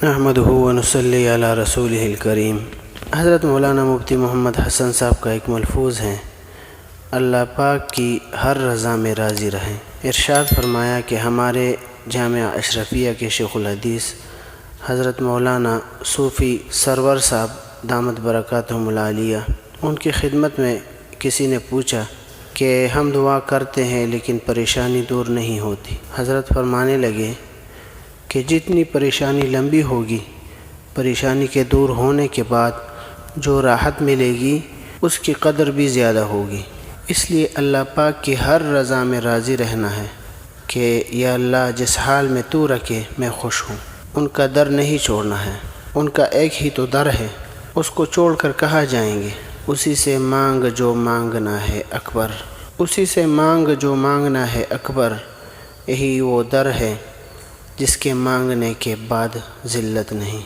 نحمدہ ونصلی علی رسولہ الکریم۔ حضرت مولانا مفتی محمد حسن صاحب کا ایک ملفوظ ہے، اللہ پاک کی ہر رضا میں راضی رہیں۔ ارشاد فرمایا کہ ہمارے جامعہ اشرفیہ کے شیخ الحدیث حضرت مولانا صوفی سرور صاحب دامت برکاتہم العالیہ، ان کی خدمت میں کسی نے پوچھا کہ ہم دعا کرتے ہیں لیکن پریشانی دور نہیں ہوتی۔ حضرت فرمانے لگے کہ جتنی پریشانی لمبی ہوگی، پریشانی کے دور ہونے کے بعد جو راحت ملے گی اس کی قدر بھی زیادہ ہوگی۔ اس لیے اللہ پاک کی ہر رضا میں راضی رہنا ہے کہ یا اللہ جس حال میں تو رکھے میں خوش ہوں۔ ان کا در نہیں چھوڑنا ہے، ان کا ایک ہی تو در ہے، اس کو چھوڑ کر کہاں جائیں گے؟ اسی سے مانگ جو مانگنا ہے اکبر، اسی سے مانگ جو مانگنا ہے اکبر، یہی وہ در ہے جس کے مانگنے کے بعد ذلت نہیں۔